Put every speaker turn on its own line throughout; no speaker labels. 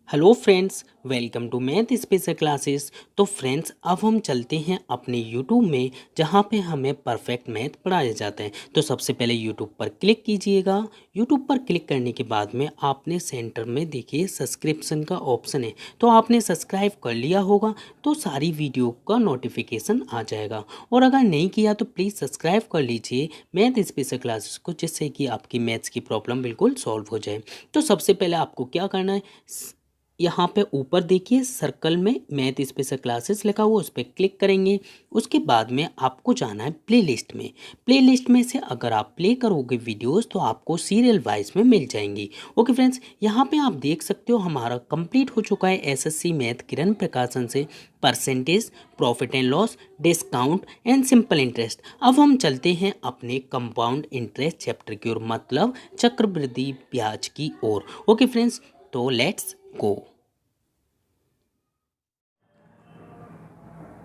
Hello friends, welcome to math special classes. तो friends, अब हम चलते हैं अपने यूट्यूब में, जहां पे हमें परफेक्ट मैथ पढ़ाए जाते हैं। तो सबसे पहले यूट्यूब पर क्लिक कीजिएगा। यूट्यूब पर क्लिक करने के बाद में आपने सेंटर में देखिए सब्सक्रिप्शन का ऑप्शन है, तो आपने सब्सक्राइब कर लिया होगा तो सारी वीडियो का नोटिफिकेशन आ जाएगा। और अगर नहीं किया तो प्लीज़ सब्सक्राइब कर लीजिए मैथ स्पेशल क्लासेस को, जिससे कि आपकी मैथ्स की प्रॉब्लम बिल्कुल सॉल्व हो जाए। तो सबसे पहले आपको क्या करना है, यहाँ पे ऊपर देखिए सर्कल में मैथ स्पेशल क्लासेस लिखा हुआ, उस पर क्लिक करेंगे। उसके बाद में आपको जाना है प्लेलिस्ट में। प्लेलिस्ट में से अगर आप प्ले करोगे वीडियोस तो आपको सीरियल वाइज में मिल जाएंगी। ओके फ्रेंड्स, यहाँ पे आप देख सकते हो हमारा कंप्लीट हो चुका है एसएससी मैथ किरण प्रकाशन से percentage, profit and loss, discount and simple interest. अब हम चलते हैं अपने कंपाउंड इंटरेस्ट चैप्टर की ओर, मतलब चक्रवृद्धि ब्याज की ओर। ओके फ्रेंड्स, तो let's go.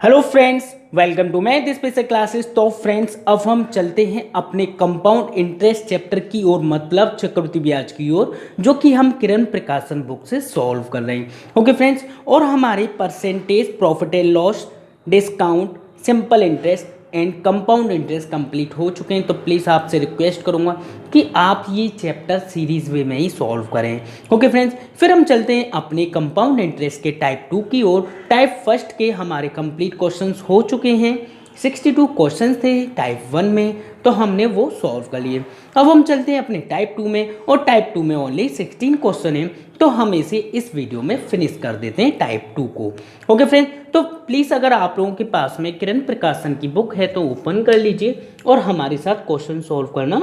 Hello friends, welcome to math special classes. तो फ्रेंड्स, अब हम चलते हैं अपने कंपाउंड इंटरेस्ट चैप्टर की ओर, मतलब चक्रवृद्धि ब्याज की ओर, जो कि हम किरण प्रकाशन बुक से सॉल्व कर रहे हैं। ओके फ्रेंड्स, और हमारे percentage, profit and loss, discount, simple interest and compound interest complete हो चुके हैं। तो प्लीज़ आपसे रिक्वेस्ट करूंगा कि आप ये चैप्टर सीरीज वे में ही सॉल्व करें। ओके फ्रेंड्स, फिर हम चलते हैं अपने कंपाउंड इंटरेस्ट के टाइप 2 की ओर। टाइप फर्स्ट के हमारे कंप्लीट क्वेश्चंस हो चुके हैं, 62 क्वेश्चंस थे टाइप 1 में, तो हमने वो सॉल्व कर लिए। अब हम चलते हैं अपने टाइप 2 में, और टाइप 2 में ओनली 16 क्वेश्चन हैं, तो हम इसे इस वीडियो में फिनिश कर देते हैं टाइप 2 को। ओके फ्रेंड, तो प्लीज़ अगर आप लोगों के पास में किरण प्रकाशन की बुक है तो ओपन कर लीजिए और हमारे साथ क्वेश्चन सॉल्व करना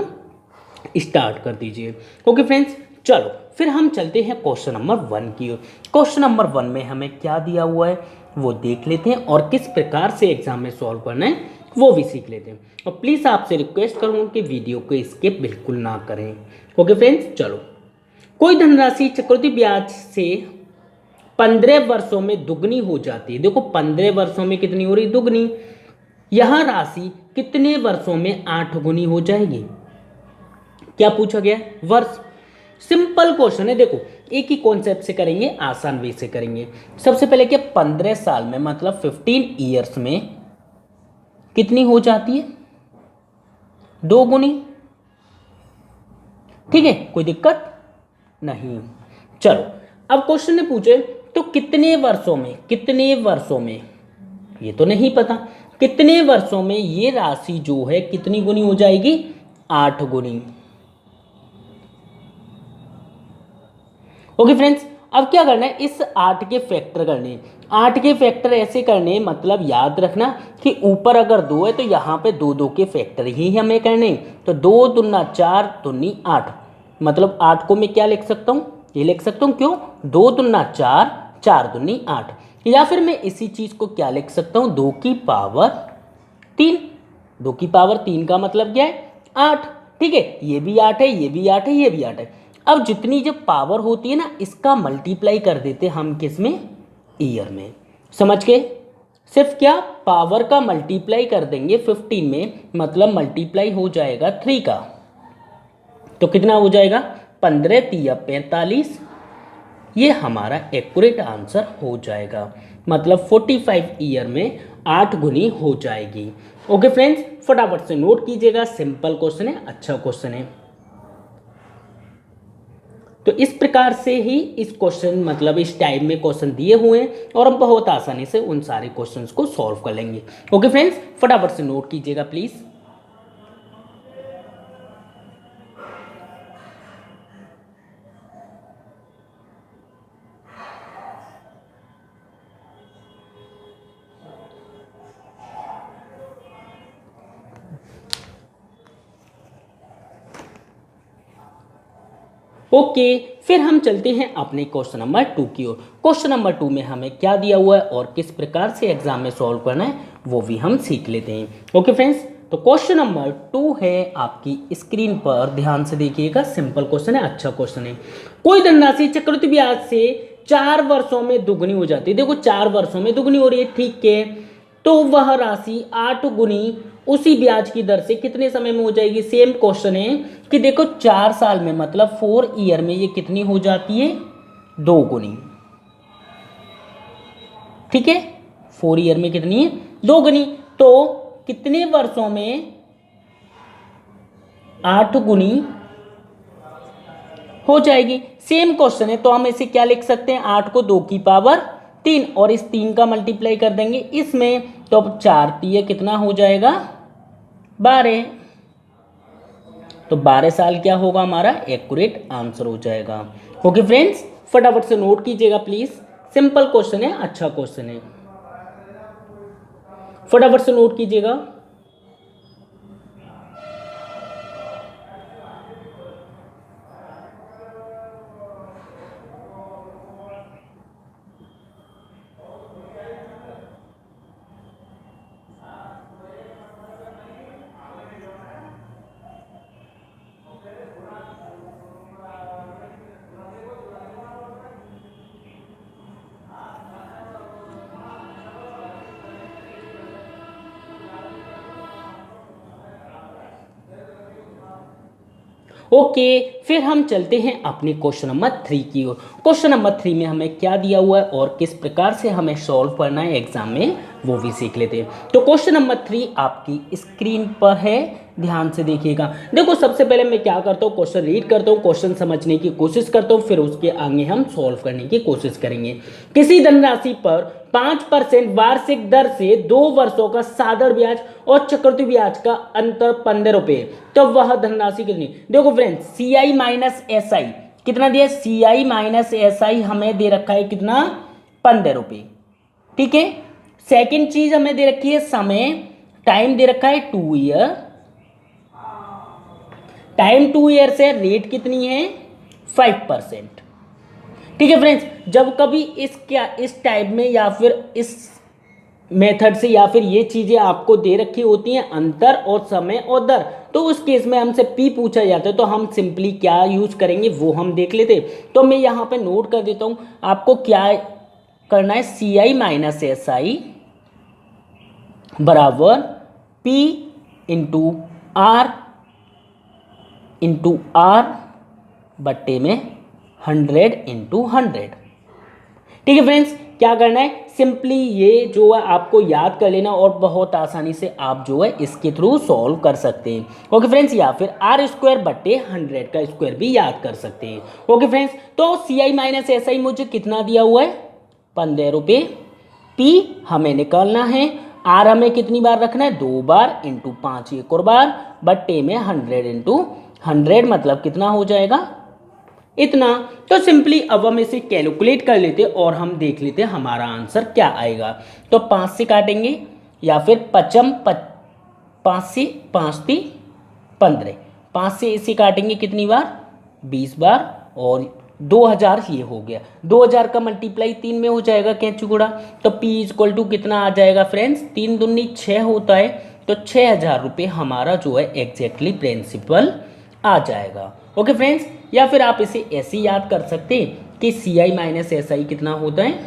स्टार्ट कर दीजिए। ओके फ्रेंड्स, चलो फिर हम चलते हैं क्वेश्चन नंबर 1 की ओर। क्वेश्चन नंबर 1 में हमें क्या दिया हुआ है वो देख लेते हैं, और किस प्रकार से एग्जाम में सॉल्व करना है वो भी सीख लेते हैं। और प्लीज़ आपसे रिक्वेस्ट करूँगा कि वीडियो को स्किप बिल्कुल ना करें। ओके फ्रेंड्स, चलो। कोई धनराशि चक्रवृद्धि ब्याज से 15 वर्षों में दुगनी हो जाती है। देखो 15 वर्षों में कितनी हो रही, दुगनी। यह राशि कितने वर्षों में 8 गुनी हो जाएगी? क्या पूछा गया? वर्ष। सिंपल क्वेश्चन है, देखो एक ही कॉन्सेप्ट से करेंगे, आसान वे से करेंगे। सबसे पहले क्या, 15 साल में मतलब 15 ईयर्स में कितनी हो जाती है? 2 गुनी। ठीक है, कोई दिक्कत नहीं। चलो, अब क्वेश्चन ने पूछे तो कितने वर्षों में, कितने वर्षों में, ये तो नहीं पता। कितने वर्षों में ये राशि जो है कितनी गुनी हो जाएगी? 8 गुनी। ओके फ्रेंड्स, अब क्या करना है, इस 8 के फैक्टर करने। 8 के फैक्टर ऐसे करने, मतलब याद रखना कि ऊपर अगर 2 है तो यहाँ पे 2 2 के फैक्टर ही हमें करने। तो 2 दूना 4 दूनी 8, मतलब 8 को मैं क्या लिख सकता हूँ, ये लिख सकता हूँ। क्यों? 2 दूना 4, 4 दूनी 8। या फिर मैं इसी चीज को क्या लिख सकता हूँ, 2 की पावर 3। 2 की पावर 3 का मतलब क्या है? 8। ठीक है, ये भी 8 है, ये भी 8 है, ये भी 8 है। अब जितनी जब पावर होती है ना, इसका मल्टीप्लाई कर देते हम किस में? ईयर में। समझ गए? सिर्फ क्या, पावर का मल्टीप्लाई कर देंगे 15 में, मतलब मल्टीप्लाई हो जाएगा 3 का। तो कितना हो जाएगा? 15 तिया 45। ये हमारा एक्यूरेट आंसर हो जाएगा, मतलब 45 ईयर में 8 गुनी हो जाएगी। ओके फ्रेंड्स, फटाफट से नोट कीजिएगा, सिंपल क्वेश्चन है, अच्छा क्वेश्चन है। तो इस प्रकार से ही इस क्वेश्चन, मतलब इस टाइम में क्वेश्चन दिए हुए हैं, और हम बहुत आसानी से उन सारे क्वेश्चंस को सॉल्व कर लेंगे। ओके फ्रेंड्स, फटाफट से नोट कीजिएगा प्लीज। ओके, फिर हम चलते हैं अपने क्वेश्चन नंबर 2 की ओर। क्वेश्चन नंबर 2 में हमें क्या दिया हुआ है और किस प्रकार से एग्जाम में सॉल्व करना है वो भी हम सीख लेते हैं। ओके फ्रेंड्स, तो क्वेश्चन नंबर 2 है आपकी स्क्रीन पर, ध्यान से देखिएगा, सिंपल क्वेश्चन है, अच्छा क्वेश्चन है। कोई धनराशि चक्रवृद्धि ब्याज से 4 वर्षों में दुगनी हो जाती है। देखो 4 वर्षों में दुगनी हो रही है, ठीक है, तो वह राशि 8 गुनी उसी ब्याज की दर से कितने समय में हो जाएगी? सेम क्वेश्चन है कि देखो 4 साल में मतलब 4 ईयर में ये कितनी हो जाती है? 2 गुनी। ठीक है, 4 ईयर में कितनी है, 2 गुनी, तो कितने वर्षों में 8 गुनी हो जाएगी। सेम क्वेश्चन है, तो हम इसे क्या लिख सकते हैं, 8 को 2 की पावर 3 और इस 3 का मल्टीप्लाई कर देंगे इसमें, तो अब 4 3 कितना हो जाएगा, 12। तो 12 साल क्या होगा हमारा एक्यूरेट आंसर हो जाएगा। ओके फ्रेंड्स, फटाफट से नोट कीजिएगा प्लीज, सिंपल क्वेश्चन है, अच्छा क्वेश्चन है, फटाफट से नोट कीजिएगा। ओके, फिर हम चलते हैं अपने क्वेश्चन नंबर 3 की ओर। क्वेश्चन नंबर 3 में हमें क्या दिया हुआ है और किस प्रकार से हमें सॉल्व करना है एग्जाम में, वो भी सीख लेते हैं। तो क्वेश्चन नंबर 3 आपकी स्क्रीन पर है, ध्यान से देखिएगा। देखो, सबसे पहले मैं क्या करता हूँ, क्वेश्चन रीड करता हूँ, क्वेश्चन समझने की कोशिश करता हूँ, फिर उसके आगे हम सॉल्व करने की कोशिश करेंगे। किसी धनराशि पर 5% वार्षिक दर से 2 वर्षों का साधारण ब्याज और चक्रवृद्धि ब्याज का अंतर 15 रुपए, तो वह धनराशि कितनी। देखो friends, C I minus S I कितना दिया, सी आई माइनस एस आई हमें दे रखा है कितना, 15 रुपए। ठीक है, सेकेंड चीज हमें दे रखी है समय, टाइम दे रखा है 2 ईयर, टाइम 2 ईयर से रेट कितनी है 5%। ठीक है फ्रेंड्स, जब कभी इस टाइप में या फिर इस मेथड से या फिर ये चीजें आपको दे रखी होती हैं, अंतर और समय और दर, तो उस केस में हमसे पी पूछा जाता है, तो हम सिंपली क्या यूज करेंगे वो हम देख लेते। तो मैं यहाँ पे नोट कर देता हूं, आपको क्या करना है, सी आई माइनस एस आई बराबर पी इंटू आर बट्टे में 100 इंटू 100। ठीक है फ्रेंड्स, क्या करना है, सिंपली ये जो है आपको याद कर लेना और बहुत आसानी से आप जो है इसके थ्रू सॉल्व कर सकते हैं। ओके फ्रेंड्स, या फिर आर स्क्वायर बट्टे 100 का स्क्वायर भी याद कर सकते हैं। ओके फ्रेंड्स, तो सी आई माइनस एस आई मुझे कितना दिया हुआ है, 15 रुपये। पी हमें निकालना है, आर हमें कितनी बार रखना है, 2 बार, इंटू 5 एक और बार, बट्टे में 100 इंटू 100 मतलब कितना हो जाएगा, इतना। तो सिंपली अब हम इसे कैलकुलेट कर लेते और हम देख लेते हमारा आंसर क्या आएगा। तो 5 से काटेंगे या फिर 5 से 5 × 15, 5 से इसे काटेंगे कितनी बार, 20 बार, और 2000 ये हो गया, 2000 का मल्टीप्लाई 3 में हो जाएगा कैंची गुड़ा, तो P इक्वल टू कितना आ जाएगा फ्रेंड्स, 3 दूनी 6 होता है, तो 6000 रुपये हमारा जो है एग्जैक्टली प्रिंसिपल आ जाएगा। ओके फ्रेंड्स, या फिर आप इसे ऐसे ही याद कर सकते हैं कि सी आई माइनस एस आई कितना होता है,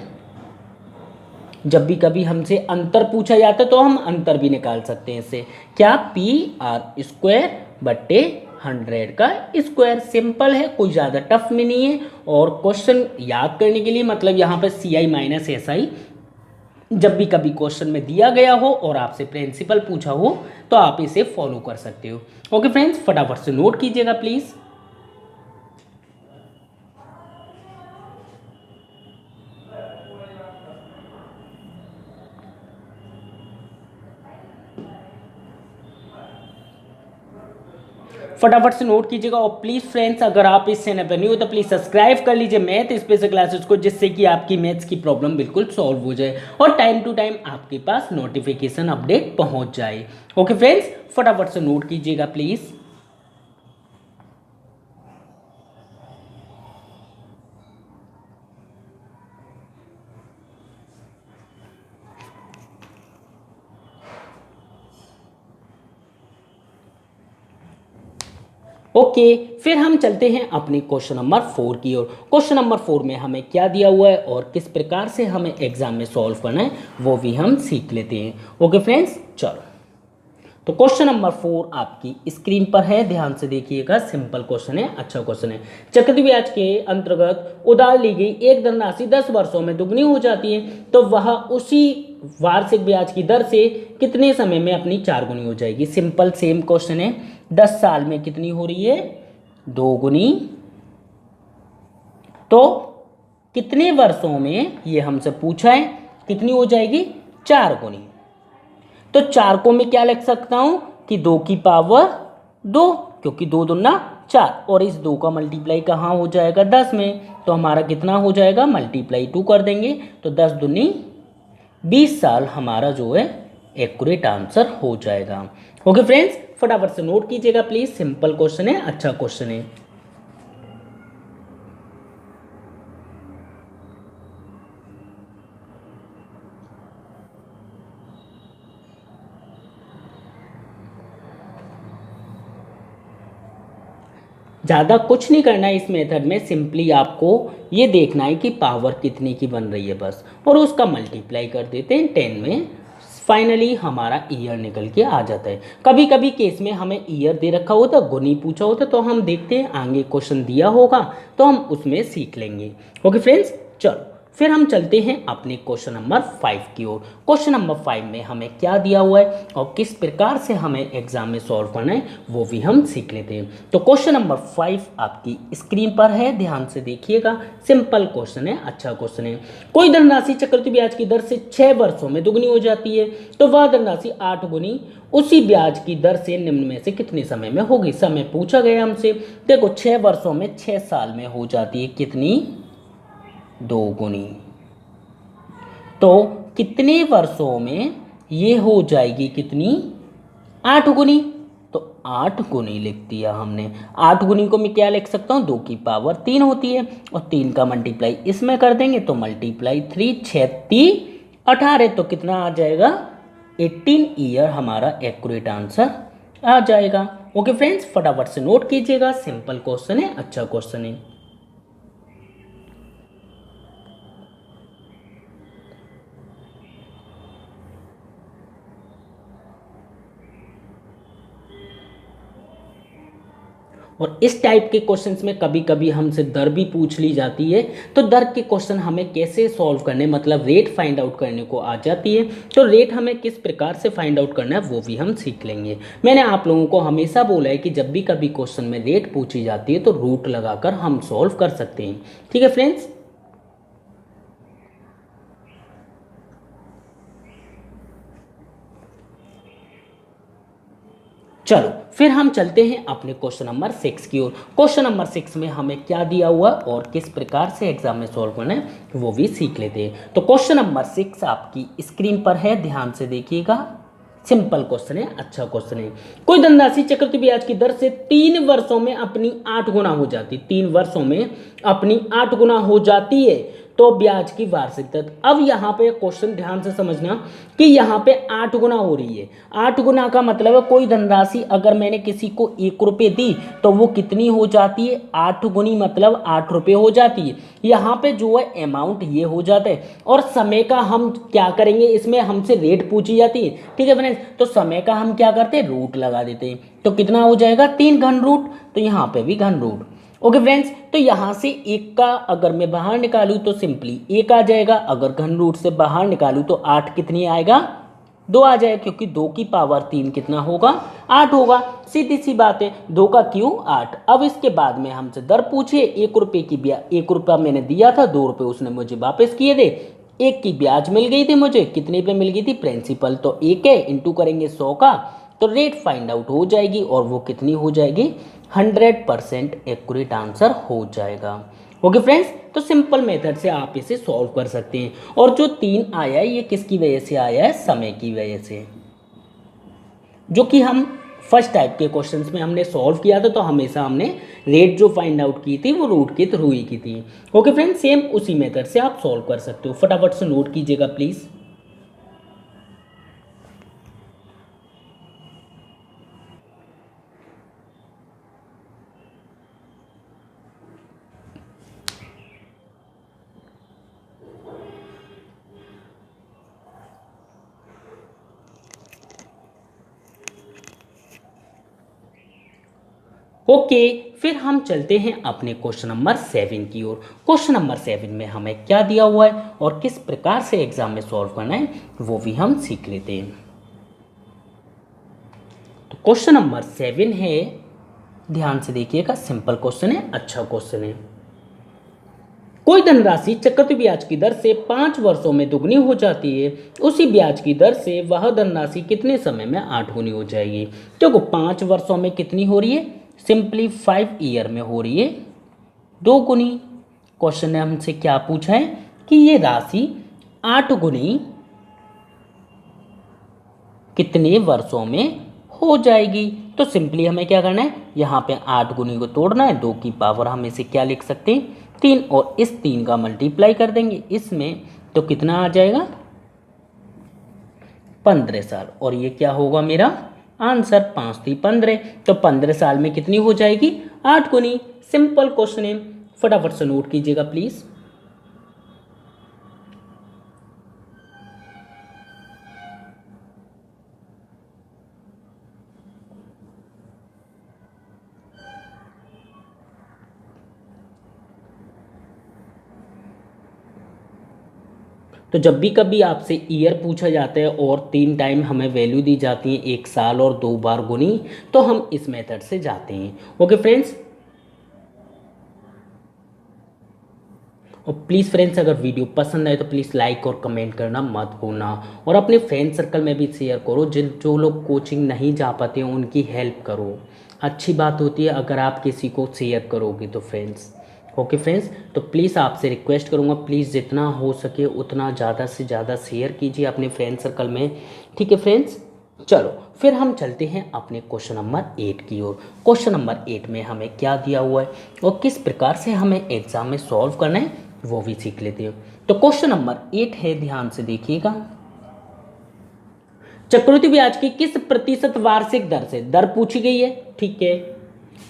जब भी कभी हमसे अंतर पूछा जाता है तो हम अंतर भी निकाल सकते हैं इससे, क्या, पी आर स्क्वायर बट्टे 100 का स्क्वायर। सिंपल है, कोई ज़्यादा टफ में नहीं है। और क्वेश्चन याद करने के लिए मतलब यहाँ पर सी आई माइनस एस आई जब भी कभी क्वेश्चन में दिया गया हो और आपसे प्रिंसिपल पूछा हो तो आप इसे फॉलो कर सकते हो। ओके फ्रेंड्स, फटाफट से नोट कीजिएगा प्लीज। फटाफट से नोट कीजिएगा और प्लीज फ्रेंड्स, अगर आप इस चैनल पर नहीं हो तो प्लीज सब्सक्राइब कर लीजिए मैथ स्पेशल क्लासेस को, जिससे कि आपकी मैथ्स की प्रॉब्लम बिल्कुल सॉल्व हो जाए और टाइम टू टाइम आपके पास नोटिफिकेशन अपडेट पहुंच जाए। ओके फ्रेंड्स, फटाफट से नोट कीजिएगा प्लीज। ओके, फिर हम चलते हैं अपने क्वेश्चन नंबर 4 की ओर। क्वेश्चन नंबर 4 में हमें क्या दिया हुआ है और किस प्रकार से हमें एग्जाम में सॉल्व करना है वो भी हम सीख लेते हैं। ओके फ्रेंड्स, चलो तो क्वेश्चन नंबर 4 आपकी स्क्रीन पर है, ध्यान से देखिएगा, सिंपल क्वेश्चन है, अच्छा क्वेश्चन है। चक्रवृद्धि ब्याज के अंतर्गत उधार ली गई एक धनराशि 10 वर्षों में दुगनी हो जाती है, तो वह उसी वार्षिक ब्याज की दर से कितने समय में अपनी 4 गुनी हो जाएगी। सिंपल सेम क्वेश्चन है, 10 साल में कितनी हो रही है, 2 गुनी, तो कितने वर्षों में, ये हमसे पूछा है, कितनी हो जाएगी, 4 गुनी। तो 4 को मैं क्या लिख सकता हूं कि 2 की पावर 2, क्योंकि 2 दूना 4, और इस 2 का मल्टीप्लाई कहाँ हो जाएगा, 10 में, तो हमारा कितना हो जाएगा, मल्टीप्लाई 2 कर देंगे, तो 10 दूनी 20 साल हमारा जो है एक्यूरेट आंसर हो जाएगा। ओके फ्रेंड्स, फटाफट से नोट कीजिएगा प्लीज, सिंपल क्वेश्चन है, अच्छा क्वेश्चन है। ज़्यादा कुछ नहीं करना है इस मेथड में, सिंपली आपको ये देखना है कि पावर कितने की बन रही है बस, और उसका मल्टीप्लाई कर देते हैं 10 में, फाइनली हमारा ईयर निकल के आ जाता है। कभी कभी केस में हमें ईयर दे रखा होता, गुनी पूछा होता, तो हम देखते हैं आगे क्वेश्चन दिया होगा तो हम उसमें सीख लेंगे। ओके फ्रेंड्स, चलो फिर हम चलते हैं अपने क्वेश्चन नंबर 5 की ओर। क्वेश्चन नंबर 5 में हमें क्या दिया हुआ है और किस प्रकार से हमें एग्जाम में सॉल्व करना है वो भी हम सीख लेते हैं। तो क्वेश्चन नंबर 5 आपकी स्क्रीन पर है, ध्यान से देखिएगा, सिंपल क्वेश्चन है, अच्छा क्वेश्चन है। कोई धनराशि चक्रवृद्धि ब्याज की दर से 6 वर्षों में दुगनी हो जाती है, तो वह धनराशि 8 गुनी उसी ब्याज की दर से निम्न में से कितने समय में होगी। समय पूछा गया हमसे, देखो 6 वर्षों में 6 साल में हो जाती है कितनी, 2 गुनी, तो कितने वर्षों में ये हो जाएगी कितनी, 8 गुनी, तो 8 गुनी लिख दिया हमने। 8 गुनी को मैं क्या लिख सकता हूँ, 2 की पावर 3 होती है, और 3 का मल्टीप्लाई इसमें कर देंगे तो मल्टीप्लाई 3, 6 18, तो कितना आ जाएगा, 18 ईयर हमारा एक्यूरेट आंसर आ जाएगा। ओके फ्रेंड्स, फटाफट से नोट कीजिएगा, सिंपल क्वेश्चन है, अच्छा क्वेश्चन है। और इस टाइप के क्वेश्चंस में कभी कभी हमसे दर भी पूछ ली जाती है, तो दर के क्वेश्चन हमें कैसे सॉल्व करने, मतलब रेट फाइंड आउट करने को आ जाती है, तो रेट हमें किस प्रकार से फाइंड आउट करना है वो भी हम सीख लेंगे। मैंने आप लोगों को हमेशा बोला है कि जब भी कभी क्वेश्चन में रेट पूछी जाती है तो रूट लगाकर हम सॉल्व कर सकते हैं। ठीक है फ्रेंड्स, चलो फिर हम चलते हैं अपने क्वेश्चन नंबर 6 की ओर। क्वेश्चन नंबर 6 में हमें क्या दिया हुआ और किस प्रकार से एग्जाम में सॉल्व करना है वो भी सीख लेते हैं। तो क्वेश्चन नंबर 6 आपकी स्क्रीन पर है, ध्यान से देखिएगा, सिंपल क्वेश्चन है, अच्छा क्वेश्चन है। कोई धनराशि चक्रवृद्धि ब्याज की दर से 3 वर्षों में अपनी 8 गुना हो जाती, 3 वर्षों में अपनी 8 गुना हो जाती है, तो ब्याज की वार्षिक दर। अब यहाँ पे क्वेश्चन ध्यान से समझना कि यहाँ पे 8 गुना हो रही है। 8 गुना का मतलब है कोई धनराशि अगर मैंने किसी को 1 रुपये दी तो वो कितनी हो जाती है, 8 गुनी, मतलब 8 रुपये हो जाती है। यहाँ पे जो है अमाउंट ये हो जाता है, और समय का हम क्या करेंगे, इसमें हमसे रेट पूछी जाती है। ठीक है फ्रेंड्स, तो समय का हम क्या करते हैं, रूट लगा देते हैं, तो कितना हो जाएगा, 3 घन रूट, तो यहाँ पे भी घन रूट। ओके फ्रेंड्स, तो यहाँ से 1 का अगर मैं बाहर निकालूँ तो सिंपली 1 आ जाएगा, अगर घन रूट से बाहर निकालूँ तो 8 कितनी आएगा, 2 आ जाएगा, क्योंकि 2 की पावर 3 कितना होगा, 8 होगा। सीधी सी बात है, 2 का क्यों 8। अब इसके बाद में हमसे दर पूछे, 1 रुपये की ब्याज, 1 रुपया मैंने दिया था, 2 रुपये उसने मुझे वापस किए थे, 1 की ब्याज मिल गई थी मुझे, कितने पे मिल गई थी, प्रिंसिपल तो 1 है, इंटू करेंगे 100 का, तो रेट फाइंड आउट हो जाएगी, और वो कितनी हो जाएगी, 100% एक्यूरेट आंसर हो जाएगा। ओके फ्रेंड्स, तो सिंपल मेथड से आप इसे सॉल्व कर सकते हैं। और जो 3 आया है ये किसकी वजह से आया है, समय की वजह से, जो कि हम फर्स्ट टाइप के क्वेश्चंस में हमने सॉल्व किया था, तो हमेशा हमने रेट जो फाइंड आउट की थी वो रूट के थ्रू ही की थी। ओके फ्रेंड्स, सेम उसी मेथड से आप सॉल्व कर सकते हो, फटाफट से नोट कीजिएगा प्लीज़। ओके, फिर हम चलते हैं अपने क्वेश्चन नंबर 7 की ओर। क्वेश्चन नंबर 7 में हमें क्या दिया हुआ है और किस प्रकार से एग्जाम में सॉल्व करना है वो भी हम सीख लेते हैं। तो क्वेश्चन नंबर 7 है, ध्यान से देखिएगा, सिंपल क्वेश्चन है, अच्छा क्वेश्चन है। कोई धनराशि चक्रवृद्धि ब्याज की दर से 5 वर्षों में दुगनी हो जाती है, उसी ब्याज की दर से वह धनराशि कितने समय में 8 गुनी हो जाएगी। देखो 5 वर्षों में कितनी हो रही है, सिंपली 5 ईयर में हो रही है 2 गुनी। क्वेश्चन ने हमसे क्या पूछा है कि ये राशि 8 गुनी कितने वर्षों में हो जाएगी। तो सिंपली हमें क्या करना है, यहाँ पे 8 गुनी को तोड़ना है, 2 की पावर हम इसे क्या लिख सकते हैं 3, और इस 3 का मल्टीप्लाई कर देंगे इसमें, तो कितना आ जाएगा 15 साल। और ये क्या होगा मेरा आंसर, 5 3 15, तो 15 साल में कितनी हो जाएगी 8 गुनी। सिंपल क्वेश्चन है, फटाफट से नोट कीजिएगा प्लीज। तो जब भी कभी आपसे ईयर पूछा जाता है और 3 टाइम हमें वैल्यू दी जाती है, 1 साल और 2 बार गुनी, तो हम इस मेथड से जाते हैं। ओके फ्रेंड्स, और प्लीज़ फ्रेंड्स अगर वीडियो पसंद आए तो प्लीज़ लाइक और कमेंट करना मत भूलना, और अपने फ्रेंड सर्कल में भी शेयर करो, जो लोग कोचिंग नहीं जा पाते हैं उनकी हेल्प करो। अच्छी बात होती है अगर आप किसी को शेयर करोगे तो फ्रेंड्स। ओके फ्रेंड्स, तो प्लीज़ आपसे रिक्वेस्ट करूँगा, प्लीज़ जितना हो सके उतना ज़्यादा से ज़्यादा शेयर कीजिए अपने फ्रेंड सर्कल में, ठीक है फ्रेंड्स। चलो फिर हम चलते हैं अपने क्वेश्चन नंबर 8 की ओर। क्वेश्चन नंबर 8 में हमें क्या दिया हुआ है और किस प्रकार से हमें एग्जाम में सॉल्व करना है वो भी सीख लेते हैं। तो क्वेश्चन नंबर 8 है, ध्यान से देखिएगा, चक्रवृद्धि ब्याज की किस प्रतिशत वार्षिक दर से दर पूछी गई है, ठीक है।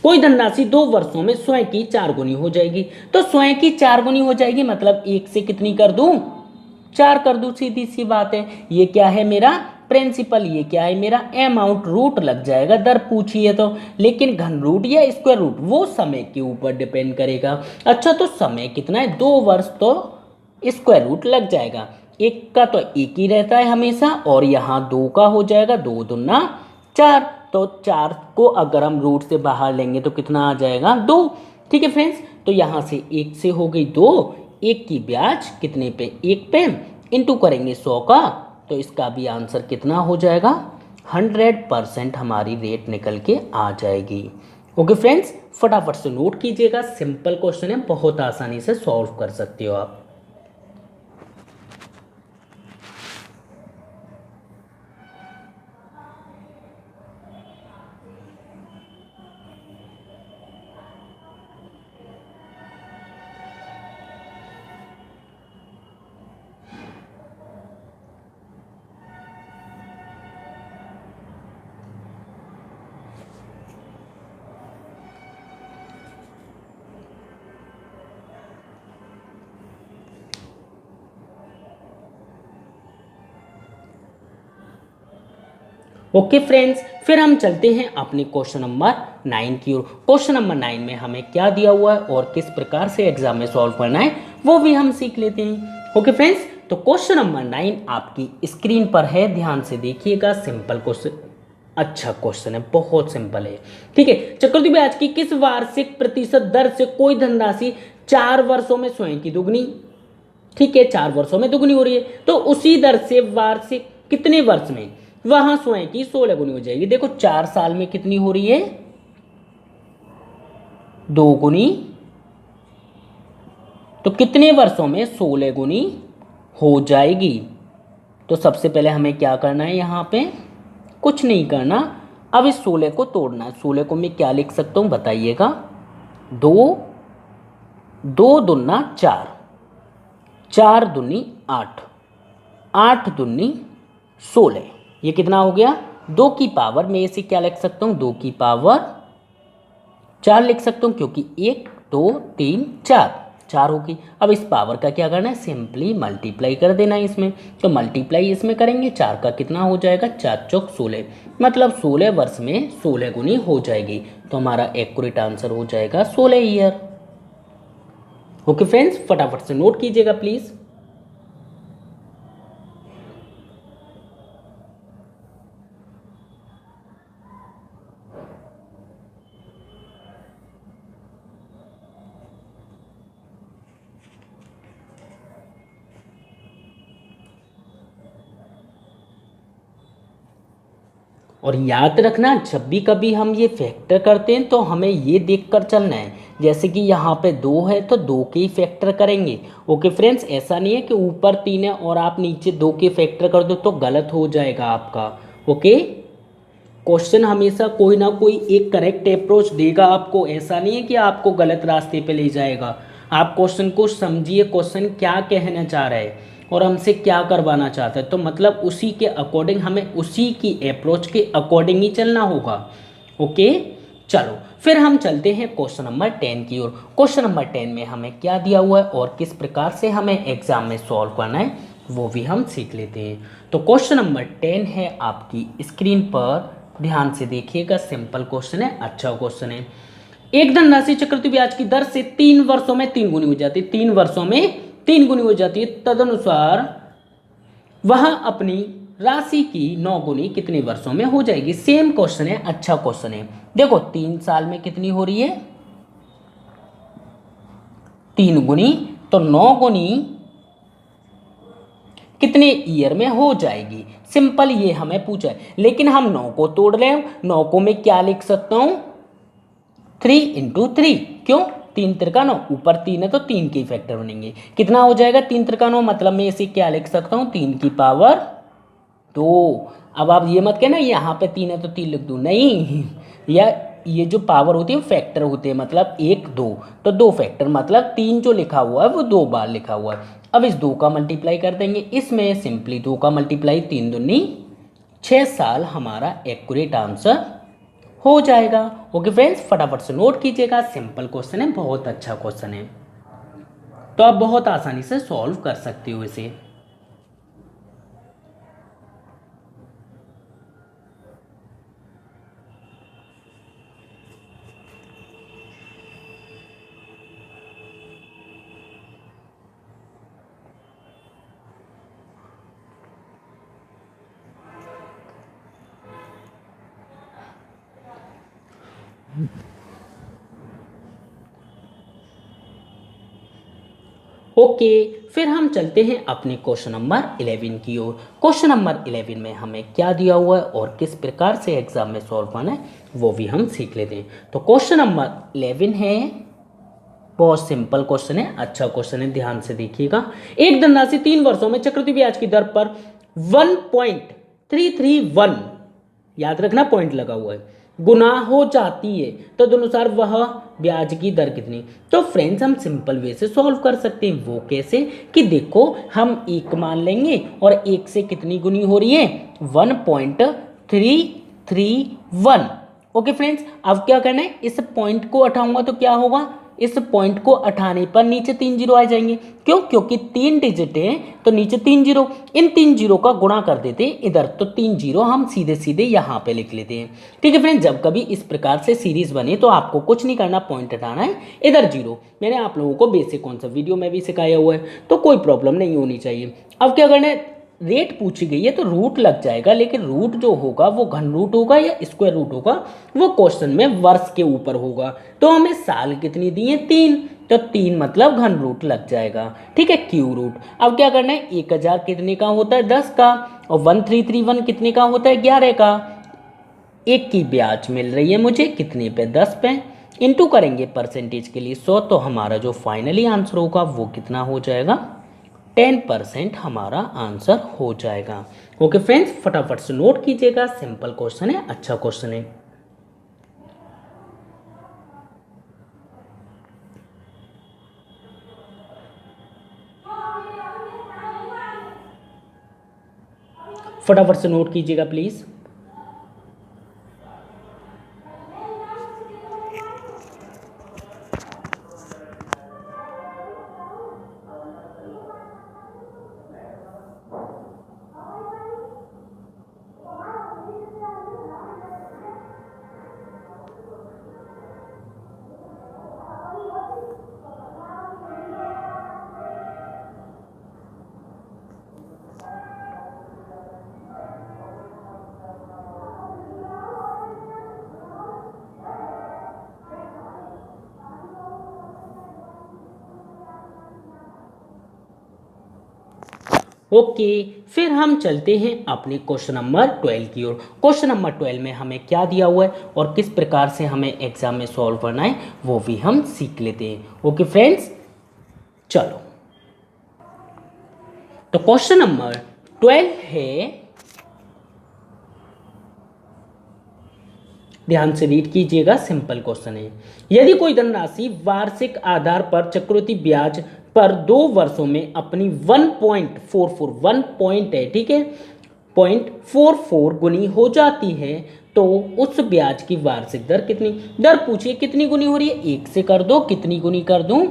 कोई धनराशि 2 वर्षों में स्वयं की 4 गुनी हो जाएगी। तो स्वयं की 4 गुनी हो जाएगी मतलब 1 से कितनी कर दूं 4 कर दूं, सीधी सी बात है। ये क्या है मेरा प्रिंसिपल, ये क्या है मेरा अमाउंट, रूट लग जाएगा, दर पूछी है तो। लेकिन घन रूट या स्क्वायर रूट वो समय के ऊपर डिपेंड करेगा। अच्छा तो समय कितना है 2 वर्ष, तो स्क्वायर रूट लग जाएगा। 1 का तो 1 ही रहता है हमेशा, और यहाँ 2 का हो जाएगा 2 दूना 4, तो 4 को अगर हम रूट से बाहर लेंगे तो कितना आ जाएगा 2, ठीक है फ्रेंड्स। तो यहाँ से 1 से हो गई 2, 1 की ब्याज कितने पे 1 पे, इंटू करेंगे 100 का, तो इसका भी आंसर कितना हो जाएगा 100% हमारी रेट निकल के आ जाएगी। ओके फ्रेंड्स, फटाफट से नोट कीजिएगा, सिंपल क्वेश्चन है, बहुत आसानी से सॉल्व कर सकते हो आप। ओके फ्रेंड्स, फिर हम चलते हैं अपने क्वेश्चन नंबर 9 की ओर। क्वेश्चन नंबर 9 में हमें क्या दिया हुआ है और किस प्रकार से एग्जाम में सॉल्व करना है वो भी हम सीख लेते हैं। ओके फ्रेंड्स, तो क्वेश्चन नंबर 9 आपकी स्क्रीन पर है, ध्यान से देखिएगा, सिंपल क्वेश्चन, अच्छा क्वेश्चन है, बहुत सिंपल है, ठीक है। चक्रवृद्धि ब्याज की किस वार्षिक प्रतिशत दर से कोई धनराशि 4 वर्षों में स्वयं की दुगनी, ठीक है, 4 वर्षों में दुगनी हो रही है, तो उसी दर से वार्षिक कितने वर्ष में वहां स्वयं की 16 गुनी हो जाएगी। देखो 4 साल में कितनी हो रही है 2 गुनी, तो कितने वर्षों में 16 गुनी हो जाएगी। तो सबसे पहले हमें क्या करना है, यहां पे कुछ नहीं करना, अब इस 16 को तोड़ना है। 16 को मैं क्या लिख सकता हूं बताइएगा, 2 2 दूना 4, 4 दूनी 8, 8 दूनी 16, ये कितना हो गया 2 की पावर, मैं इसे क्या लिख सकता हूं 2 की पावर 4 लिख सकता हूं, क्योंकि 1 2 3 4 होगी। अब इस पावर का क्या करना है, सिंपली मल्टीप्लाई कर देना है इसमें, तो मल्टीप्लाई इसमें करेंगे, 4 का कितना हो जाएगा 4 चौक 16, मतलब 16 वर्ष में 16 गुनी हो जाएगी। तो हमारा एक्यूरेट आंसर हो जाएगा 16 ईयर। ओके फ्रेंड्स, फटाफट से नोट कीजिएगा प्लीज। और याद रखना, जब भी कभी हम ये फैक्टर करते हैं तो हमें ये देखकर चलना है, जैसे कि यहाँ पे 2 है तो 2 के ही फैक्टर करेंगे। ओके फ्रेंड्स, ऐसा नहीं है कि ऊपर 3 है और आप नीचे 2 के फैक्टर कर दो तो गलत हो जाएगा आपका। ओके, क्वेश्चन हमेशा कोई ना कोई एक करेक्ट अप्रोच देगा आपको, ऐसा नहीं है कि आपको गलत रास्ते पे ले जाएगा। आप क्वेश्चन को समझिए, क्वेश्चन क्या कहना चाह रहा है और हमसे क्या करवाना चाहता है, तो मतलब उसी के अकॉर्डिंग हमें उसी की अप्रोच के अकॉर्डिंग ही चलना होगा। ओके, चलो फिर हम चलते हैं क्वेश्चन नंबर 10 की ओर। क्वेश्चन नंबर 10 में हमें क्या दिया हुआ है और किस प्रकार से हमें एग्जाम में सॉल्व करना है वो भी हम सीख लेते हैं। तो क्वेश्चन नंबर 10 है आपकी स्क्रीन पर, ध्यान से देखिएगा। सिंपल क्वेश्चन है, अच्छा क्वेश्चन है। एक धनराशि चक्रवृद्धि ब्याज की दर से 3 वर्षों में 3 गुनी हो जाती है, 3 वर्षों में 3 गुनी हो जाती है, तदनुसार वह अपनी राशि की 9 गुनी कितने वर्षों में हो जाएगी। सेम क्वेश्चन है, अच्छा क्वेश्चन है। देखो 3 साल में कितनी हो रही है, 3 गुनी, तो 9 गुनी कितने ईयर में हो जाएगी। सिंपल ये हमें पूछा है, लेकिन हम 9 को तोड़ रहे हैं। 9 को मैं क्या लिख सकता हूं, 3 इंटू 3। क्यों, 3 त्रिका 9, ऊपर 3 है तो 3 के फैक्टर बनेंगे। कितना हो जाएगा 3 त्रिका 9, मतलब मैं इसे क्या लिख सकता हूं, 3 की पावर 2। अब आप ये मत कहना यहाँ पे 3 है तो 3 लिख दूं, नहीं, या ये जो पावर होती है फैक्टर होते हैं, मतलब 1 2, तो 2 फैक्टर, मतलब 3 जो लिखा हुआ है वो 2 बार लिखा हुआ है। अब इस 2 का मल्टीप्लाई कर देंगे, इसमें सिंपली 2 का मल्टीप्लाई, 3 दूनी 6 साल हमारा एक्यूरेट आंसर हो जाएगा। ओके फ्रेंड्स, फटाफट से नोट कीजिएगा। सिंपल क्वेश्चन है, बहुत अच्छा क्वेश्चन है, तो आप बहुत आसानी से सॉल्व कर सकते हो इसे। ओके, फिर हम चलते हैं अपने क्वेश्चन नंबर 11 की ओर। क्वेश्चन नंबर 11 में हमें क्या दिया हुआ है और किस प्रकार से एग्जाम में सॉल्व करना है वो भी हम सीख लेते हैं। तो क्वेश्चन नंबर 11 है, बहुत सिंपल क्वेश्चन है, अच्छा क्वेश्चन है, ध्यान से देखिएगा। एक धनराशि 3 वर्षों में चक्रवृद्धि ब्याज की दर पर 1.331, याद रखना पॉइंट लगा हुआ है, गुना हो जाती है, तो तदनुसार वह ब्याज की दर कितनी। तो फ्रेंड्स हम सिंपल वे से सॉल्व कर सकते हैं। वो कैसे, कि देखो हम 1 मान लेंगे और 1 से कितनी गुनी हो रही है, 1.331। ओके फ्रेंड्स, अब क्या करना है, इस पॉइंट को हटाऊंगा तो क्या होगा, इस पॉइंट को हटाने पर नीचे 3 जीरो आ जाएंगे। क्यों, क्योंकि 3 डिजिट है तो नीचे 3 जीरो, इन 3 जीरो का गुणा कर देते हैं इधर, तो 3 जीरो हम सीधे सीधे यहाँ पे लिख लेते हैं। ठीक है फ्रेंड्स, जब कभी इस प्रकार से सीरीज बने तो आपको कुछ नहीं करना, पॉइंट हटाना है, इधर जीरो। मैंने आप लोगों को बेसिक कॉन्सेप्ट वीडियो में भी सिखाया हुआ है, तो कोई प्रॉब्लम नहीं होनी चाहिए। अब क्या करना है, रेट पूछी गई है तो रूट लग जाएगा, लेकिन रूट जो होगा वो घन रूट होगा या स्क्वायर रूट होगा, वो क्वेश्चन में वर्ष के ऊपर होगा। तो हमें साल कितनी दी है, 3, तो 3 मतलब घन रूट लग जाएगा। ठीक है, क्यू रूट। अब क्या करना है, 1000 कितने का होता है, 10 का, और 1331 कितने का होता है, 11 का। एक की ब्याज मिल रही है मुझे कितने पे, 10 पे, इंटू करेंगे परसेंटेज के लिए 100, तो हमारा जो फाइनली आंसर होगा वो कितना हो जाएगा, 10% हमारा आंसर हो जाएगा। ओके फ्रेंड्स, फटाफट से नोट कीजिएगा, सिंपल क्वेश्चन है, अच्छा क्वेश्चन है। फटाफट से नोट कीजिएगा प्लीज। ओके, फिर हम चलते हैं अपने क्वेश्चन नंबर 12 की ओर। क्वेश्चन नंबर 12 में हमें क्या दिया हुआ है और किस प्रकार से हमें एग्जाम में सॉल्व करना है वो भी हम सीख लेते हैं। ओके फ्रेंड्स, चलो। तो क्वेश्चन नंबर 12 है, ध्यान से रीड कीजिएगा, सिंपल क्वेश्चन है। यदि कोई धनराशि वार्षिक आधार पर चक्रवृद्धि ब्याज पर 2 वर्षों में अपनी 1.44 1 पॉइंट है, ठीक है, 0.44 गुनी हो जाती है, तो उस ब्याज की वार्षिक दर कितनी? दर पूछिए कितनी गुनी हो रही है, 1 से कर दो, कितनी गुनी कर दूं?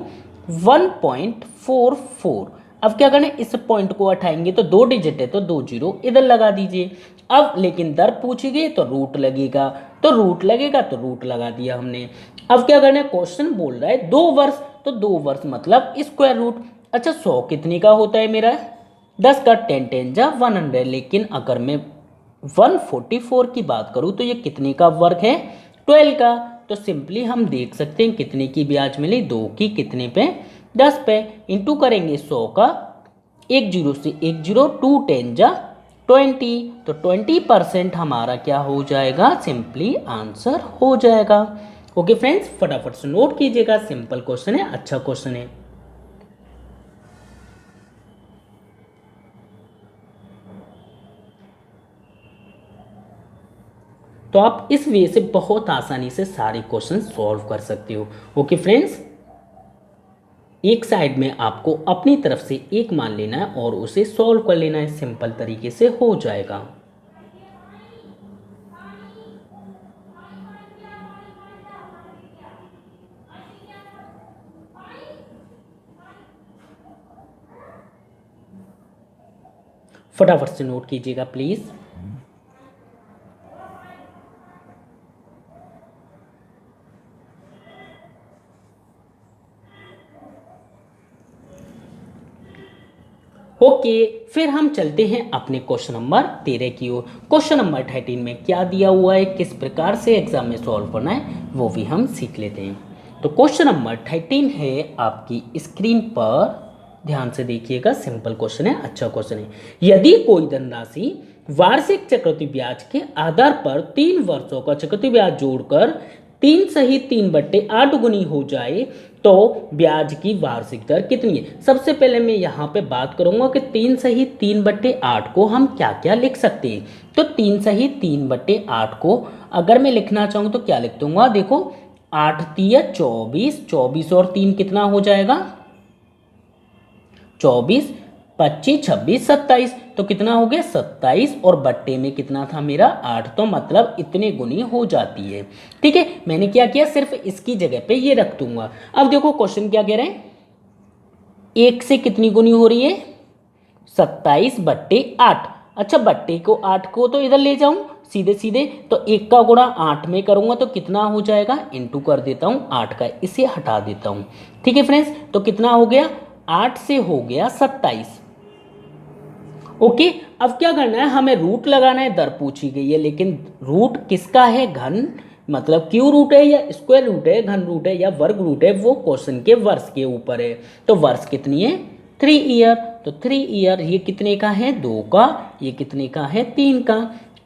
1.44। अब क्या करना है, इस पॉइंट को हटाएंगे तो 2 डिजिट है तो 2 जीरो इधर लगा दीजिए। अब लेकिन दर पूछी गई तो रूट लगेगा, तो रूट लगेगा तो रूट लगा दिया हमने। अब क्या करना है, क्वेश्चन बोल रहा है 2 वर्ष, तो 2 वर्ष मतलब स्क्वायर रूट। अच्छा 100 कितने का होता है मेरा? 10 का 10 10 जा 100। लेकिन अगर मैं 144 की बात करूं तो ये कितने का वर्ग है? 12 का। तो सिंपली हम देख सकते हैं कितने की ब्याज मिली, 2 की कितने पे? 10 पे। इंटू करेंगे 100 का, 1 जीरो से 1 जीरो, 2 10 जा 20, तो 20% हमारा क्या हो जाएगा? सिंपली आंसर हो जाएगा। ओके फ्रेंड्स, फटाफट से नोट कीजिएगा, सिंपल क्वेश्चन है, अच्छा क्वेश्चन है। तो आप इस वे से बहुत आसानी से सारे क्वेश्चन सॉल्व कर सकते हो। ओके फ्रेंड्स, एक साइड में आपको अपनी तरफ से एक मान लेना है और उसे सॉल्व कर लेना है, सिंपल तरीके से हो जाएगा। फटाफट से नोट कीजिएगा प्लीज। ओके, फिर हम चलते हैं अपने क्वेश्चन नंबर 13 की ओर। क्वेश्चन नंबर 13 में क्या दिया हुआ है, किस प्रकार से एग्जाम में सॉल्व करना है वो भी हम सीख लेते हैं। तो क्वेश्चन नंबर 13 है आपकी स्क्रीन पर, ध्यान से देखिएगा, सिंपल क्वेश्चन है, अच्छा क्वेश्चन है। यदि कोई धनराशि वार्षिक चक्रवृद्धि ब्याज के आधार पर 3 वर्षों का चक्रवृद्धि ब्याज जोड़कर 3 सहित 3/8 गुनी हो जाए तो ब्याज की वार्षिक दर कितनी है? सबसे पहले मैं यहाँ पे बात करूंगा कि 3 सहित 3/8 को हम क्या क्या लिख सकते हैं। तो 3 सहित 3/8 को अगर मैं लिखना चाहूँ तो क्या लिख दूंगा? देखो 8 तिया 24, 24 और 3 कितना हो जाएगा? 24, 25, 26, 27, तो कितना हो गया? 27, और बट्टे में कितना था मेरा? 8, तो मतलब इतने गुनी हो जाती है। ठीक है, मैंने क्या किया, सिर्फ इसकी जगह पे ये रख दूंगा। अब देखो क्वेश्चन क्या कह रहे हैं, 1 से कितनी गुनी हो रही है? 27/8। अच्छा बट्टे को 8 को तो इधर ले जाऊं सीधे सीधे, तो 1 का गुणा 8 में करूंगा तो कितना हो जाएगा? इंटू कर देता हूं 8 का, इसे हटा देता हूं। ठीक है फ्रेंड्स, तो कितना हो गया? 8 से हो गया 27। ओके, अब क्या करना है, हमें रूट लगाना है। दर पूछी गई है लेकिन रूट किसका है? घन, मतलब क्यू रूट है या स्क्वायर रूट है, घन रूट है या वर्ग रूट है, वो क्वेश्चन के वर्ष के ऊपर है। तो वर्ष कितनी है? 3 ईयर। तो 3 ईयर ये कितने का है? 2 का। ये कितने का है? 3 का।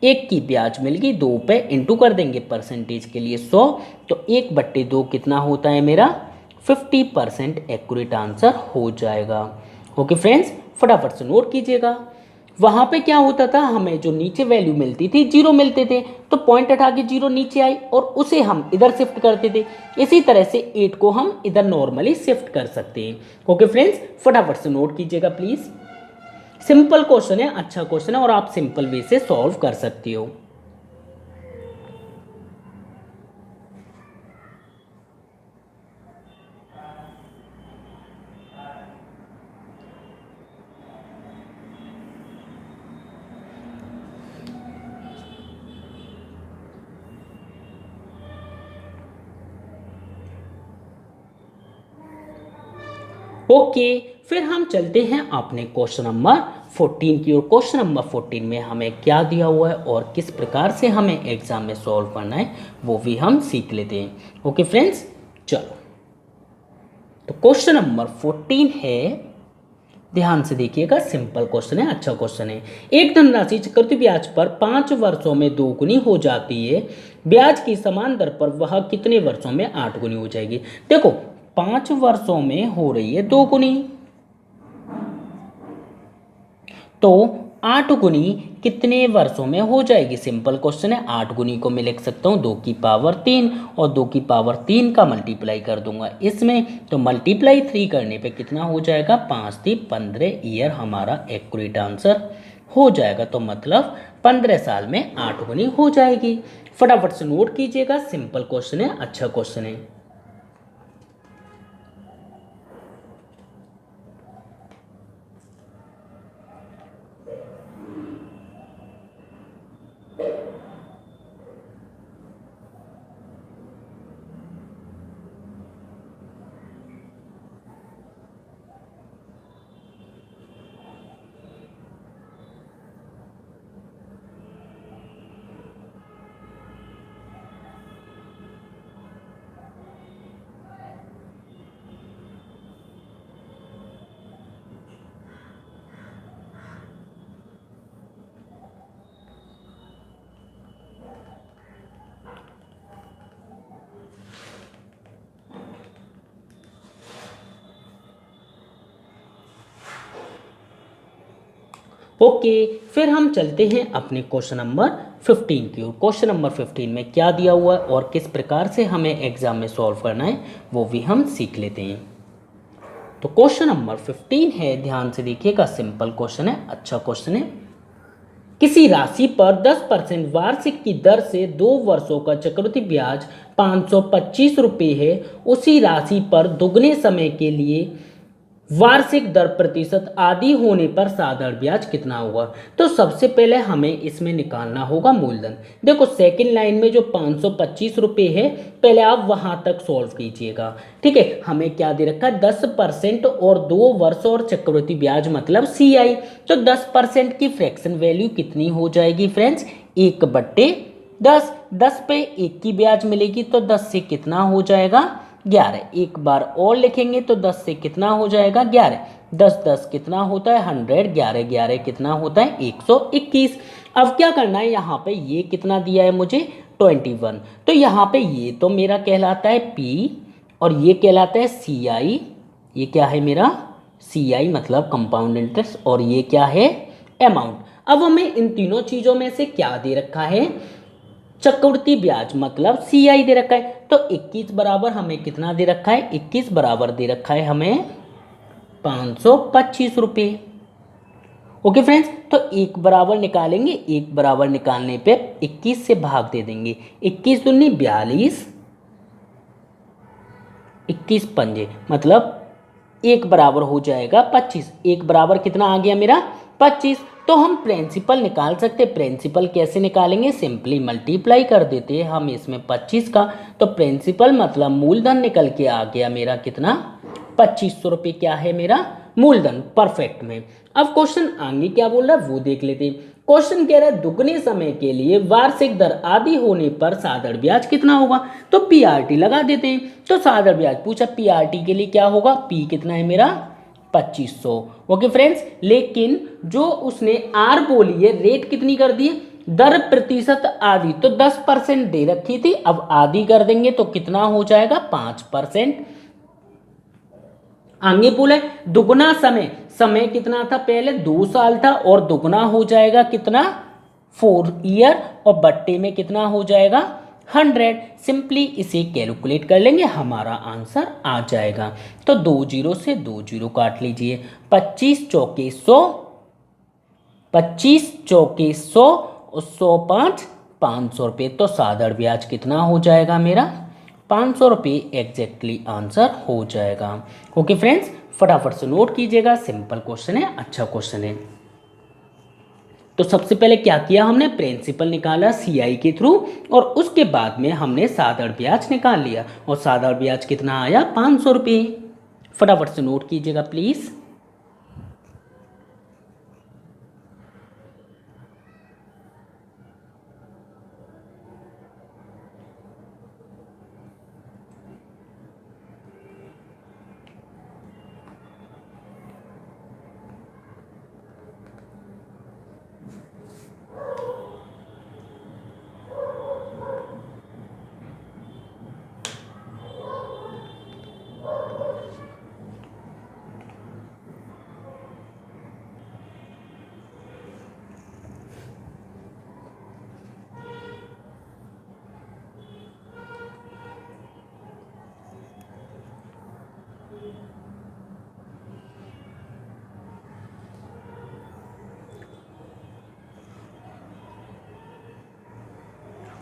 1 की ब्याज मिल गई, 2 पे इंटू कर देंगे परसेंटेज के लिए 100, तो 1/2 कितना होता है मेरा? 50% एक्यूरेट आंसर हो जाएगा। ओके फ्रेंड्स, फटाफट से नोट कीजिएगा। वहां पे क्या होता था, हमें जो नीचे वैल्यू मिलती थी 0 मिलते थे, तो पॉइंट हटा के 0 नीचे आई और उसे हम इधर शिफ्ट करते थे। इसी तरह से 8 को हम इधर नॉर्मली शिफ्ट कर सकते हैं। ओके फ्रेंड्स, फटाफट से नोट कीजिएगा प्लीज। सिंपल क्वेश्चन है, अच्छा क्वेश्चन है और आप सिंपल वे से सॉल्व कर सकते हो। ओके, फिर हम चलते हैं अपने क्वेश्चन नंबर 14 की ओर। क्वेश्चन नंबर 14 में हमें क्या दिया हुआ है और किस प्रकार से हमें एग्जाम में सॉल्व करना है वो भी हम सीख लेते हैं। ओके फ्रेंड्स, चलो। तो क्वेश्चन नंबर 14 है, ध्यान से देखिएगा, सिंपल क्वेश्चन है, अच्छा क्वेश्चन है। एक धनराशि चक्रवृद्धि ब्याज पर 5 वर्षों में 2 गुनी हो जाती है, ब्याज की समान दर पर वह कितने वर्षों में 8 गुनी हो जाएगी। देखो 5 वर्षों में हो रही है 2 गुनी, तो 8 गुनी कितने वर्षों में हो जाएगी। सिंपल क्वेश्चन है। 8 गुनी को मैं लिख सकता हूँ 2 की पावर 3 और 2 की पावर 3 का मल्टीप्लाई कर दूंगा इसमें, तो मल्टीप्लाई 3 करने पे कितना हो जाएगा, 5 3 15 ईयर हमारा एक्यूरेट आंसर हो जाएगा। तो मतलब 15 साल में 8 गुनी हो जाएगी। फटाफट से नोट कीजिएगा, सिंपल क्वेश्चन है, अच्छा क्वेश्चन है। ओके, फिर हम चलते हैं अपने क्वेश्चन नंबर 15 की ओर। क्वेश्चन नंबर 15 में क्या दिया हुआ है और किस प्रकार से हमें एग्जाम में सॉल्व करना है वो भी हम सीख लेते हैं। तो क्वेश्चन नंबर 15 है, ध्यान से देखिएगा, सिंपल क्वेश्चन है, अच्छा क्वेश्चन है। किसी राशि पर 10% वार्षिक की दर से 2 वर्षों का चक्रवृद्धि ब्याज 525 रुपये है, उसी राशि पर दुगने समय के लिए वार्षिक दर प्रतिशत आदि होने पर साधारण ब्याज कितना होगा। तो सबसे पहले हमें इसमें निकालना होगा मूलधन। देखो सेकंड लाइन में जो 525 रुपये है, पहले आप वहां तक सॉल्व कीजिएगा, ठीक है। हमें क्या दे रखा है, 10% और 2 वर्ष और चक्रवृद्धि ब्याज मतलब CI। तो 10% की फ्रैक्शन वैल्यू कितनी हो जाएगी फ्रेंड्स, 1/10। 10 पे 1 की ब्याज मिलेगी, तो 10 से कितना हो जाएगा, 11। एक बार और लिखेंगे तो 10 से कितना हो जाएगा, 11। 10 10 कितना होता है 100, 11 11 कितना होता है 121। अब क्या करना है, यहाँ पे ये कितना दिया है मुझे 21, तो यहाँ पे ये तो मेरा कहलाता है P और ये कहलाता है CI। ये क्या है मेरा CI मतलब कंपाउंड इंटरेस्ट, और ये क्या है अमाउंट। अब हमें इन तीनों चीजों में से क्या दे रखा है, चक्रवृद्धि ब्याज मतलब CI दे रखा है। तो 21 बराबर हमें कितना दे रखा है, 21 बराबर दे रखा है हमें 525 रुपये। ओके फ्रेंड्स, तो एक बराबर निकालेंगे, एक बराबर निकालने पे 21 से भाग दे देंगे, 21 दूनी 42, 21 पंजे मतलब एक बराबर हो जाएगा 25। एक बराबर कितना आ गया मेरा 25। तो हम प्रिंसिपल निकाल सकते, प्रिंसिपल कैसे निकालेंगे, सिंपली मल्टीप्लाई कर देते हैं हम इसमें 25 का। तो प्रिंसिपल मतलब मूलधन निकल के आ गया मेरा कितना, 2500 रुपये क्या है मेरा मूलधन, परफेक्ट में। अब क्वेश्चन आगे क्या बोल रहा है वो देख लेते हैं। क्वेश्चन कह रहा है दुगने समय के लिए वार्षिक दर आदि होने पर साधारण ब्याज कितना होगा। तो PRT लगा देते हैं। तो साधारण ब्याज पूछा, PRT के लिए क्या होगा, P कितना है मेरा 2500। ओके फ्रेंड्स, लेकिन जो उसने R बोली है रेट कितनी कर दी है, दर प्रतिशत आदि, तो 10% दे रखी थी, अब आदि कर देंगे तो कितना हो जाएगा 5%। आगे बोले दुगना समय, समय कितना था पहले 2 साल था, और दुगना हो जाएगा कितना 4 ईयर, और बट्टे में कितना हो जाएगा 100। सिंपली इसे कैलकुलेट कर लेंगे, हमारा आंसर आ जाएगा। तो 2 जीरो से 2 जीरो काट लीजिए, 25 चौके 100, 25 चौके 100 और 100 5 500 रुपये। तो साधारण ब्याज कितना हो जाएगा मेरा 500 रुपये, एग्जैक्टली आंसर हो जाएगा। ओके फ्रेंड्स, फटाफट से नोट कीजिएगा, सिंपल क्वेश्चन है, अच्छा क्वेश्चन है। तो सबसे पहले क्या किया हमने, प्रिंसिपल निकाला CI के थ्रू, और उसके बाद में हमने साधारण ब्याज निकाल लिया, और साधारण ब्याज कितना आया 500 रुपये। फटाफट से नोट कीजिएगा प्लीज़।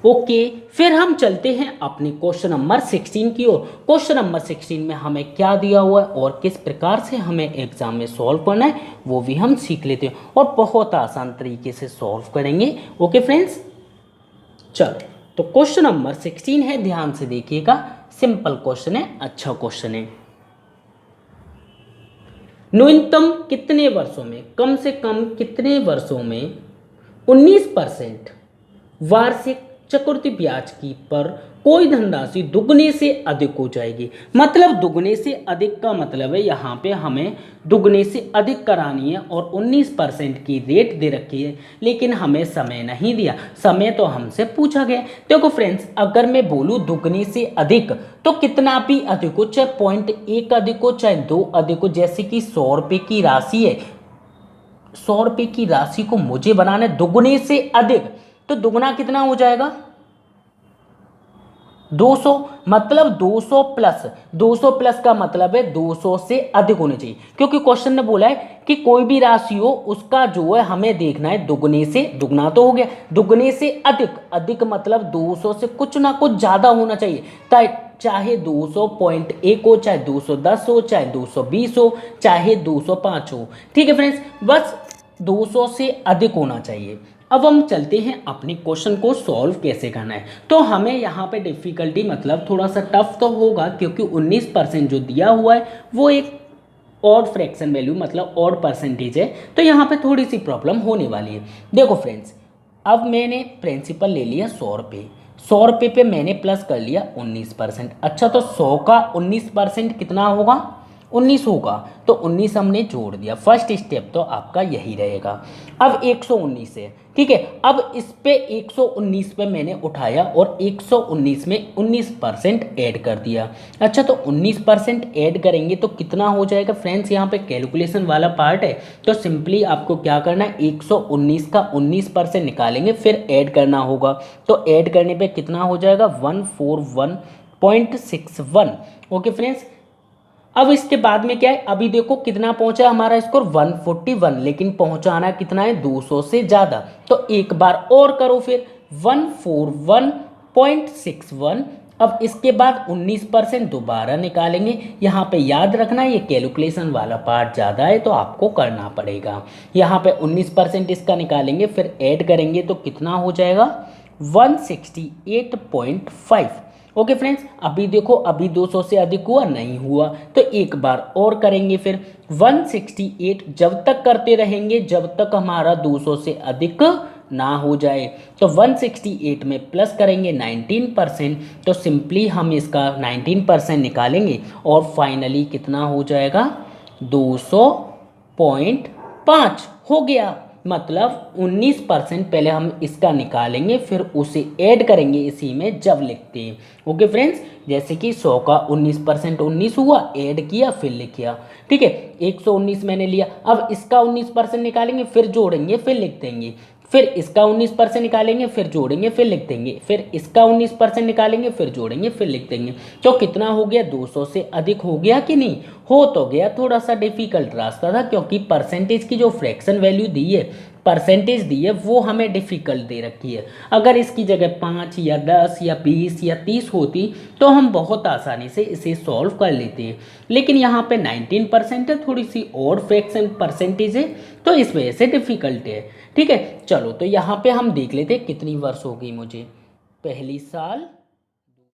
ओके, फिर हम चलते हैं अपने क्वेश्चन नंबर 16 की ओर। क्वेश्चन नंबर 16 में हमें क्या दिया हुआ है और किस प्रकार से हमें एग्जाम में सॉल्व करना है वो भी हम सीख लेते हैं और बहुत आसान तरीके से सॉल्व करेंगे। ओके फ्रेंड्स, चलो तो क्वेश्चन नंबर 16 है, ध्यान से देखिएगा। सिंपल क्वेश्चन है, अच्छा क्वेश्चन है। न्यूनतम कितने वर्षों में, कम से कम कितने वर्षों में 19% वार्षिक चक्रवृद्धि ब्याज की पर कोई धनराशि दुगने से अधिक हो जाएगी। मतलब दुगने से अधिक का मतलब है यहाँ पे हमें दुगने से अधिक करानी है और 19% की रेट दे रखी है, लेकिन हमें समय नहीं दिया। समय तो हमसे पूछा गया। देखो फ्रेंड्स, अगर मैं बोलूँ दुगने से अधिक तो कितना भी अधिक हो, चाहे 0.1 अधिक हो चाहे 2 अधिक हो, जैसे कि 100 रुपये की राशि है, 100 रुपये की राशि को मुझे बनाना है दुगने से अधिक, तो दुगना कितना हो जाएगा 200। मतलब 200 प्लस का मतलब है 200 से अधिक होने चाहिए, क्योंकि क्वेश्चन ने बोला है कि कोई भी राशि हो उसका जो है हमें देखना है दुगने से, दुगना तो हो गया, दुगने से अधिक, अधिक मतलब 200 से कुछ ना कुछ ज्यादा होना चाहिए। चाहे 200.1 हो, चाहे 210 हो, चाहे 220 हो, चाहे 205 हो। ठीक है फ्रेंड्स, बस 200 से अधिक होना चाहिए। अब हम चलते हैं अपने क्वेश्चन को सॉल्व कैसे करना है। तो हमें यहाँ पे डिफिकल्टी मतलब थोड़ा सा टफ तो होगा, क्योंकि 19% जो दिया हुआ है वो एक ऑड फ्रैक्शन वैल्यू मतलब ऑड परसेंटेज है, तो यहाँ पे थोड़ी सी प्रॉब्लम होने वाली है। देखो फ्रेंड्स, अब मैंने प्रिंसिपल ले लिया 100 रुपये, 100 रुपये पे मैंने प्लस कर लिया 19%। अच्छा, तो 100 का 19% कितना होगा, 19 होगा, तो 19 हमने जोड़ दिया। फर्स्ट स्टेप तो आपका यही रहेगा। अब 119 है, ठीक है। अब इस पे 119 पे मैंने उठाया और 119 में 19% ऐड कर दिया। अच्छा, तो 19% ऐड करेंगे तो कितना हो जाएगा फ्रेंड्स, यहाँ पे कैलकुलेशन वाला पार्ट है, तो सिंपली आपको क्या करना है 119 का 19% निकालेंगे फिर ऐड करना होगा। तो ऐड करने पे कितना हो जाएगा 141.61। ओके फ्रेंड्स, अब इसके बाद में क्या है, अभी देखो कितना पहुंचा हमारा स्कोर 141, लेकिन पहुंचाना कितना है 200 से ज्यादा। तो एक बार और करो फिर 141.61। अब इसके बाद 19% दोबारा निकालेंगे। यहाँ पे याद रखना ये कैलकुलेशन वाला पार्ट ज़्यादा है तो आपको करना पड़ेगा। यहाँ पे 19% इसका निकालेंगे फिर ऐड करेंगे तो कितना हो जाएगा 168.5। ओके फ्रेंड्स, अभी देखो अभी 200 से अधिक हुआ नहीं हुआ, तो एक बार और करेंगे फिर 168 जब तक करते रहेंगे जब तक हमारा 200 से अधिक ना हो जाए। तो 168 में प्लस करेंगे 19%, तो सिंपली हम इसका 19% निकालेंगे और फाइनली कितना हो जाएगा 200.5 हो गया। मतलब 19% पहले हम इसका निकालेंगे फिर उसे ऐड करेंगे इसी में जब लिखते हैं। ओके फ्रेंड्स, जैसे कि 100 का 19% 19 हुआ, ऐड किया फिर लिखिया। ठीक है, 119 मैंने लिया, अब इसका 19% निकालेंगे फिर जोड़ेंगे फिर लिख देंगे, फिर इसका 19% निकालेंगे फिर जोड़ेंगे फिर लिख देंगे, फिर इसका 19% निकालेंगे फिर जोड़ेंगे फिर लिख देंगे। तो कितना हो गया 200 से अधिक हो गया कि नहीं, हो तो गया। थोड़ा सा डिफिकल्ट रास्ता था क्योंकि परसेंटेज की जो फ्रैक्शन वैल्यू दी है, परसेंटेज दी है वो हमें डिफिकल्ट दे रखी है। अगर इसकी जगह 5 या 10 या 20 या 30 होती तो हम बहुत आसानी से इसे सॉल्व कर लेते हैं, लेकिन यहाँ पे 19% है, थोड़ी सी और फ्रैक्शन परसेंटेज है तो इस वजह से डिफिकल्ट है। ठीक है, चलो तो यहाँ पे हम देख लेते कितनी वर्ष हो गई मुझे, पहली साल